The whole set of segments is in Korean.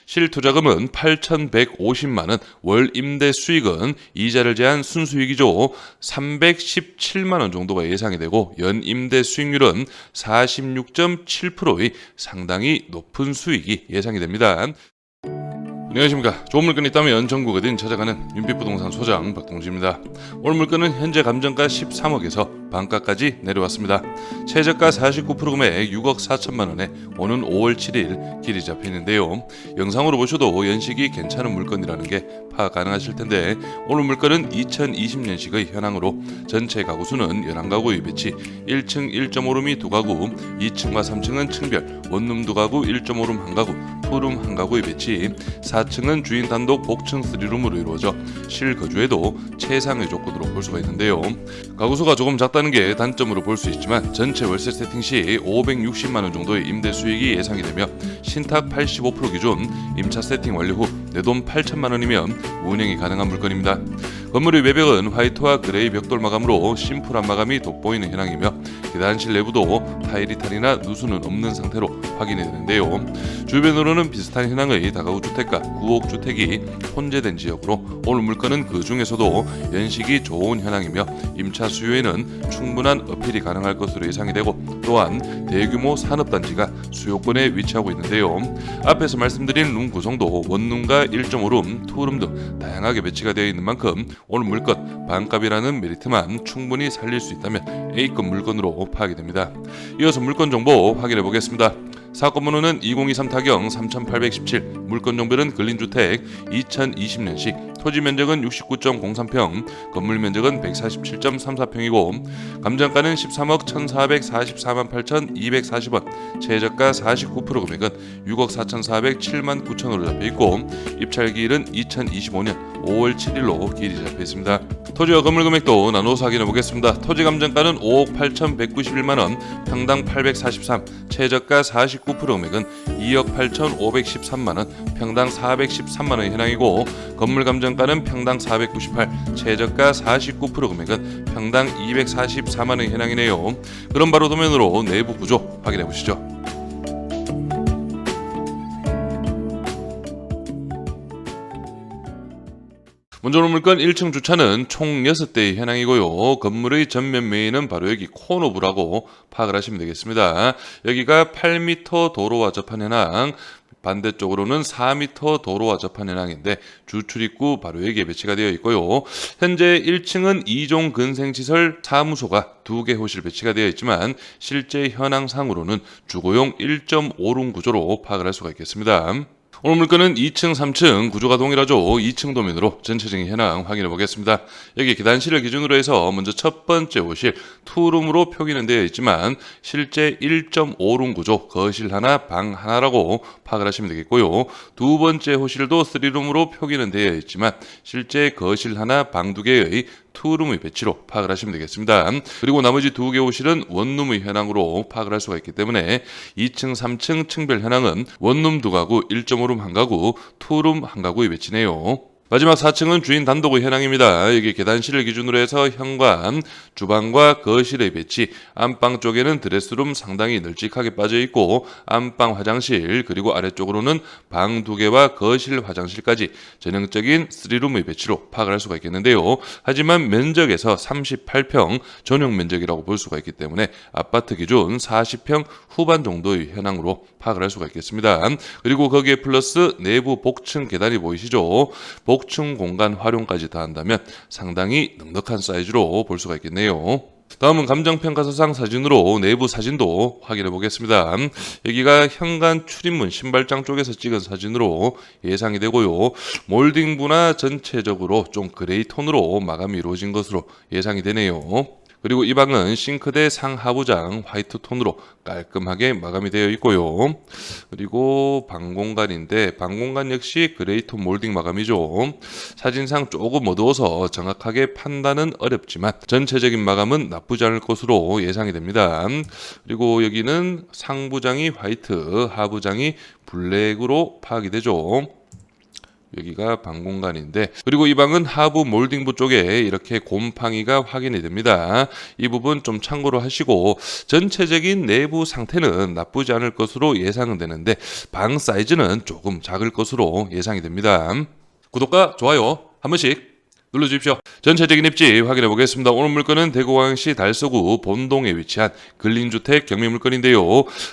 실투자금은 8,150만원, 월 임대 수익은 이자를 제한 순수익이죠. 317만원 정도가 예상이 되고 연 임대 수익률은 46.7%의 상당히 높은 수익이 예상이 됩니다. 안녕하십니까. 좋은 물건이 있다면 전국 어딘 찾아가는 윤빛부동산 소장 박동주입니다. 오늘 물건은 현재 감정가 13억에서 반가까지 내려왔습니다. 최저가 49% 금액 6억 4천만 원에 오는 5월 7일 길이 잡혀 있는데요. 영상으로 보셔도 연식이 괜찮은 물건이라는 게 파악 가능하실 텐데, 오늘 물건은 2020년식의 현황으로 전체 가구수는 11가구의 배치, 1층 1.5룸이 2가구, 2층과 3층은 층별, 원룸 2가구, 1.5룸 1가구, 투룸 1가구의 배치, 4층은 주인 단독 복층 3룸으로 이루어져 실거주에도 최상의 조건으로 볼 수가 있는데요. 가구수가 조금 작다는 게 단점으로 볼 수 있지만 전체 월세 세팅 시 560만원 정도의 임대 수익이 예상이 되며 신탁 85% 기준 임차 세팅 완료 후 내돈 8천만원이면 운영이 가능한 물건입니다. 건물의 외벽은 화이트와 그레이 벽돌 마감으로 심플한 마감이 돋보이는 현황이며 계단실 내부도 타일 이탈이나 누수는 없는 상태로 확인이 되는데요. 주변으로는 비슷한 현황의 다가구 주택가 9억 주택이 혼재된 지역으로 오늘 물건은 그 중에서도 연식이 좋은 현황이며 임차 수요에는 충분한 어필이 가능할 것으로 예상이 되고, 또한 대규모 산업단지가 수요권에 위치하고 있는데요. 앞에서 말씀드린 룸 구성도 원룸과 1.5룸, 투룸 등 다양하게 배치가 되어 있는 만큼 오늘 물건 반값이라는 메리트만 충분히 살릴 수 있다면 A급 물건으로 파악이 됩니다. 이어서 물건 정보 확인해 보겠습니다. 사건 번호는 2023 타경 3817, 물건 정보는 근린주택 2020년식, 토지 면적은 69.03평, 건물 면적은 147.34평이고 감정가는 13억 1,444만 8,240원, 최저가 49% 금액은 6억 4,407만 9천원으로 잡혀있고 입찰기일은 2025년 5월 7일로 길이 잡혀있습니다. 토지와 건물 금액도 나눠서 확인해보겠습니다. 토지 감정가는 5억 8,191만원, 평당 843, 최저가 49% 금액은 2억 8,513만원, 평당 413만원 현황이고 건물 감정가는 평당 498, 최저가 49% 금액은 평당 244만원 현황이네요. 그럼 바로 도면으로 내부 구조 확인해보시죠. 먼저 오늘 물건 1층 주차는 총 6대의 현황이고요. 건물의 전면 메인은 바로 여기 코너부라고 파악을 하시면 되겠습니다. 여기가 8m 도로와 접한 현황, 반대쪽으로는 4m 도로와 접한 현황인데 주출입구 바로 여기에 배치가 되어 있고요. 현재 1층은 2종 근생시설 사무소가 2개 호실 배치가 되어 있지만 실제 현황상으로는 주거용 1.5룸 구조로 파악을 할 수가 있겠습니다. 오늘 물건은 2층, 3층 구조가 동일하죠. 2층 도면으로 전체적인 현황 확인해 보겠습니다. 여기 계단실을 기준으로 해서 먼저 첫 번째 호실 투룸으로 표기는 되어 있지만 실제 1.5룸 구조, 거실 하나, 방 하나라고 파악을 하시면 되겠고요. 두 번째 호실도 3룸으로 표기는 되어 있지만 실제 거실 하나, 방 2개의 투룸의 배치로 파악을 하시면 되겠습니다. 그리고 나머지 2개 호실은 원룸의 현황으로 파악을 할 수가 있기 때문에 2층, 3층 층별 현황은 원룸 2가구, 1.5룸 1가구, 투룸 1가구의 배치네요. 마지막 4층은 주인 단독의 현황입니다. 여기 계단실을 기준으로 해서 현관, 주방과 거실의 배치, 안방 쪽에는 드레스룸 상당히 널찍하게 빠져 있고 안방 화장실, 그리고 아래쪽으로는 방 2개와 거실 화장실까지 전형적인 3룸의 배치로 파악을 할 수가 있겠는데요. 하지만 면적에서 38평 전용 면적이라고 볼 수가 있기 때문에 아파트 기준 40평 후반 정도의 현황으로 파악을 할 수가 있겠습니다. 그리고 거기에 플러스 내부 복층 계단이 보이시죠? 복층 공간 활용까지 더한다면 상당히 넉넉한 사이즈로 볼 수가 있겠네요. 다음은 감정평가서상 사진으로 내부 사진도 확인해 보겠습니다. 여기가 현관 출입문 신발장 쪽에서 찍은 사진으로 예상이 되고요. 몰딩부나 전체적으로 좀 그레이 톤으로 마감이 이루어진 것으로 예상이 되네요. 그리고 이 방은 싱크대 상하부장 화이트 톤으로 깔끔하게 마감이 되어 있고요. 그리고 방 공간인데 방 공간 역시 그레이톤 몰딩 마감이죠. 사진상 조금 어두워서 정확하게 판단은 어렵지만 전체적인 마감은 나쁘지 않을 것으로 예상이 됩니다. 그리고 여기는 상부장이 화이트, 하부장이 블랙으로 파악이 되죠. 여기가 방 공간인데, 그리고 이 방은 하부 몰딩부 쪽에 이렇게 곰팡이가 확인이 됩니다. 이 부분 좀 참고로 하시고, 전체적인 내부 상태는 나쁘지 않을 것으로 예상은 되는데 방 사이즈는 조금 작을 것으로 예상이 됩니다. 구독과 좋아요 한 번씩 눌러주십시오. 전체적인 입지 확인해 보겠습니다. 오늘 물건은 대구광역시 달서구 본동에 위치한 근린주택 경매물건인데요.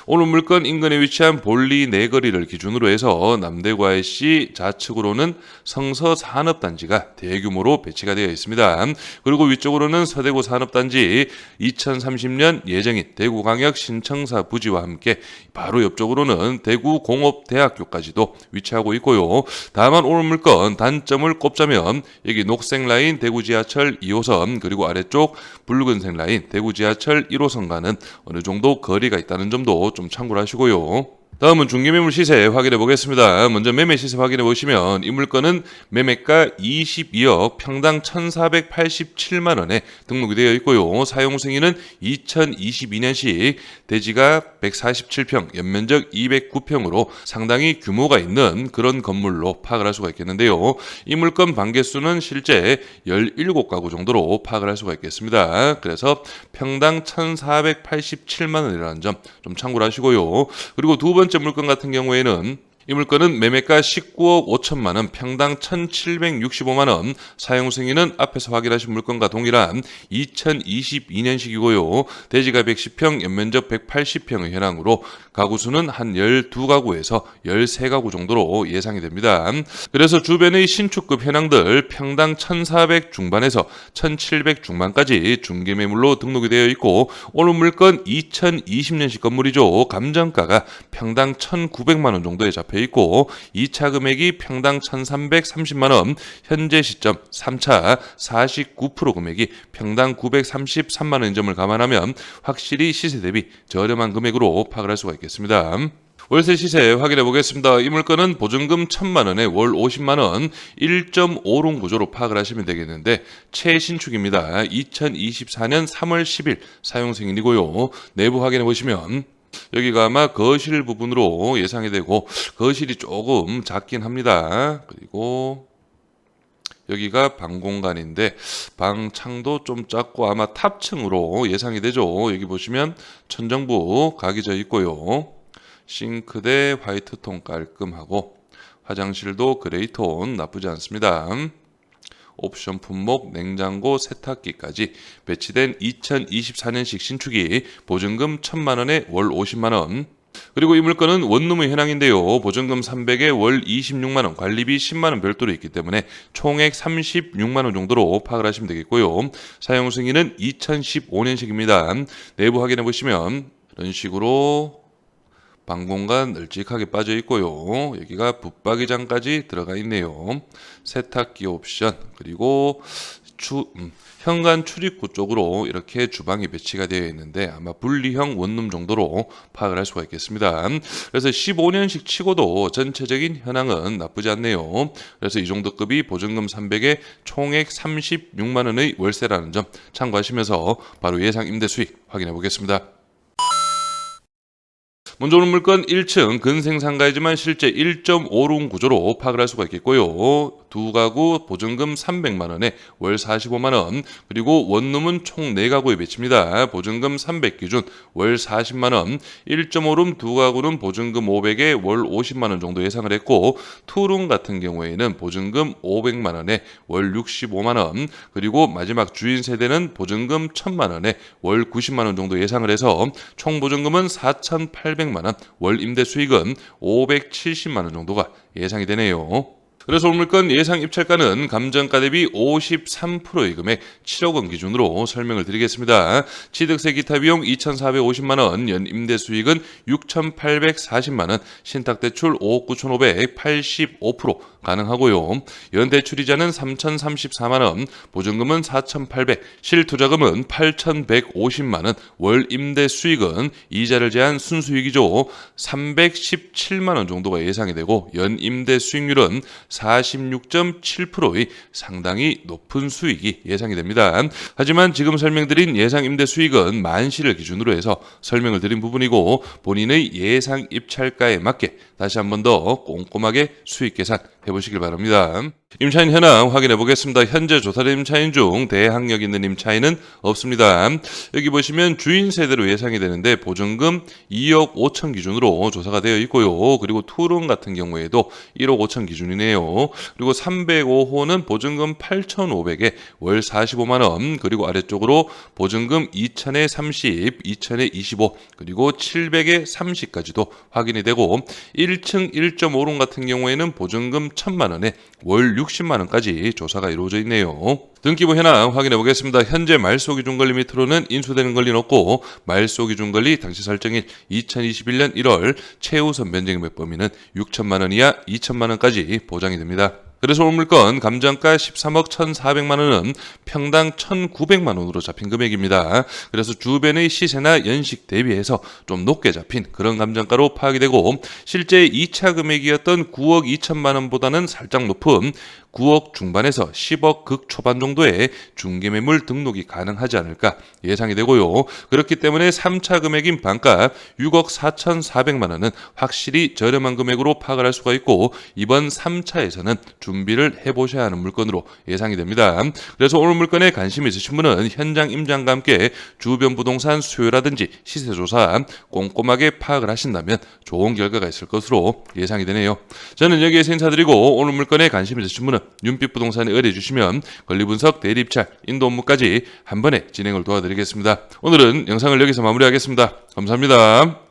오늘 물건 인근에 위치한 볼리 내거리를 기준으로 해서 남대구IC 좌측으로는 성서 산업단지가 대규모로 배치가 되어 있습니다. 그리고 위쪽으로는 서대구 산업단지 2030년 예정인 대구광역 신청사 부지와 함께 바로 옆쪽으로는 대구공업대학교까지도 위치하고 있고요. 다만 오늘 물건 단점을 꼽자면 여기 녹색 라인 대구 지하철 2호선 그리고 아래쪽 붉은색 라인 대구 지하철 1호선과는 어느 정도 거리가 있다는 점도 좀 참고를 하시고요. 다음은 중개매물 시세 확인해 보겠습니다. 먼저 매매 시세 확인해 보시면 이 물건은 매매가 22억 평당 1,487만 원에 등록이 되어 있고요. 사용 승인은 2022년식, 대지가 147평, 연면적 209평으로 상당히 규모가 있는 그런 건물로 파악을 할 수가 있겠는데요. 이 물건 반개수는 실제 17가구 정도로 파악을 할 수가 있겠습니다. 그래서 평당 1,487만 원이라는 점 좀 참고를 하시고요. 그리고 두 번째 물건 같은 경우에는 이 물건은 매매가 19억 5천만 원, 평당 1,765만 원, 사용 승인은 앞에서 확인하신 물건과 동일한 2022년식이고요. 대지가 110평, 연면적 180평의 현황으로 가구 수는 한 12가구에서 13가구 정도로 예상이 됩니다. 그래서 주변의 신축급 현황들 평당 1,400 중반에서 1,700 중반까지 중개매물로 등록이 되어 있고, 오늘 물건 2020년식 건물이죠. 감정가가 평당 1,900만 원 정도에 잡혀 있고 2차 금액이 평당 1,330만 원, 현재 시점 3차 49% 금액이 평당 933만 원인 점을 감안하면 확실히 시세 대비 저렴한 금액으로 파악을 할 수가 있겠습니다. 월세 시세 확인해 보겠습니다. 이 물건은 보증금 1,000만 원에 월 50만 원, 1.5룸 구조로 파악을 하시면 되겠는데 최신축입니다. 2024년 3월 10일 사용 승인이고요. 내부 확인해 보시면 여기가 아마 거실 부분으로 예상이 되고 거실이 조금 작긴 합니다. 그리고 여기가 방 공간인데 방 창도 좀 작고 아마 탑층으로 예상이 되죠. 여기 보시면 천정부 각이져 있고요. 싱크대 화이트톤 깔끔하고 화장실도 그레이톤 나쁘지 않습니다. 옵션 품목, 냉장고, 세탁기까지 배치된 2024년식 신축이 보증금 1,000만 원에 월 50만 원. 그리고 이 물건은 원룸의 현황인데요. 보증금 300에 월 26만 원, 관리비 10만 원 별도로 있기 때문에 총액 36만 원 정도로 파악을 하시면 되겠고요. 사용 승인은 2015년식입니다. 내부 확인해 보시면 이런 식으로 방 공간 널찍하게 빠져 있고요. 여기가 붙박이장까지 들어가 있네요. 세탁기 옵션, 그리고 현관 출입구 쪽으로 이렇게 주방이 배치가 되어 있는데 아마 분리형 원룸 정도로 파악을 할 수가 있겠습니다. 그래서 15년식 치고도 전체적인 현황은 나쁘지 않네요. 그래서 이 정도 급이 보증금 300에 총액 36만 원의 월세라는 점 참고하시면서 바로 예상 임대 수익 확인해 보겠습니다. 먼저 오는 물건 1층 근생상가이지만 실제 1.5룸 구조로 파악을 할 수가 있겠고요. 두 가구 보증금 300만 원에 월 45만 원, 그리고 원룸은 총 4가구에 배치입니다. 보증금 300 기준 월 40만 원, 1.5룸 두 가구는 보증금 500에 월 50만 원 정도 예상을 했고, 투룸 같은 경우에는 보증금 500만 원에 월 65만 원, 그리고 마지막 주인 세대는 보증금 1,000만 원에 월 90만 원 정도 예상을 해서 총 보증금은 4,800만 원, 월 임대 수익은 570만 원 정도가 예상이 되네요. 그래서 오늘 물건 예상 입찰가는 감정가 대비 53%의 금액 7억 원 기준으로 설명을 드리겠습니다. 취득세 기타 비용 2,450만 원, 연 임대 수익은 6,840만 원, 신탁 대출 5억 9,500, 85% 가능하고요. 연 대출이자는 3,034만 원, 보증금은 4,800, 실투자금은 8,150만 원, 월 임대 수익은 이자를 제한 순수익이죠. 317만 원 정도가 예상이 되고 연 임대 수익률은 46.7%의 상당히 높은 수익이 예상이 됩니다. 하지만 지금 설명드린 예상 임대 수익은 만시를 기준으로 해서 설명을 드린 부분이고 본인의 예상 입찰가에 맞게 다시 한 번 더 꼼꼼하게 수익 계산 해보시길 바랍니다. 임차인 현황 확인해 보겠습니다. 현재 조사된 임차인 중 대항력 있는 임차인은 없습니다. 여기 보시면 주인 세대로 예상이 되는데 보증금 2억 5천 기준으로 조사가 되어 있고요. 그리고 투룸 같은 경우에도 1억 5천 기준이네요. 그리고 305호는 보증금 8,500에 월 45만 원, 그리고 아래쪽으로 보증금 2천에 30, 2천에 25, 그리고 700에 30까지도 확인이 되고 1층 1.5룸 같은 경우에는 보증금 1,000만 원에 월 60만 원까지 조사가 이루어져 있네요. 등기부 현황 확인해 보겠습니다. 현재 말소기준권리 밑으로는 인수되는 권리는 없고 말소기준권리 당시 설정일 2021년 1월 최우선 변제금액 범위는 6천만 원 이하 2천만 원까지 보장이 됩니다. 그래서 오늘 물건 감정가 13억 1,400만 원은 평당 1,900만 원으로 잡힌 금액입니다. 그래서 주변의 시세나 연식 대비해서 좀 높게 잡힌 그런 감정가로 파악이 되고 실제 2차 금액이었던 9억 2천만 원보다는 살짝 높은 9억 중반에서 10억 극초반 정도의 중개매물 등록이 가능하지 않을까 예상이 되고요. 그렇기 때문에 3차 금액인 반값 6억 4,400만 원은 확실히 저렴한 금액으로 파악을 할 수가 있고 이번 3차에서는 준비를 해보셔야 하는 물건으로 예상이 됩니다. 그래서 오늘 물건에 관심이 있으신 분은 현장 임장과 함께 주변 부동산 수요라든지 시세조사 꼼꼼하게 파악을 하신다면 좋은 결과가 있을 것으로 예상이 되네요. 저는 여기에서 인사드리고 오늘 물건에 관심이 있으신 분은 윤빛부동산에 의뢰해주시면 권리분석, 대리입찰, 인도 업무까지 한 번에 진행을 도와드리겠습니다. 오늘은 영상을 여기서 마무리하겠습니다. 감사합니다.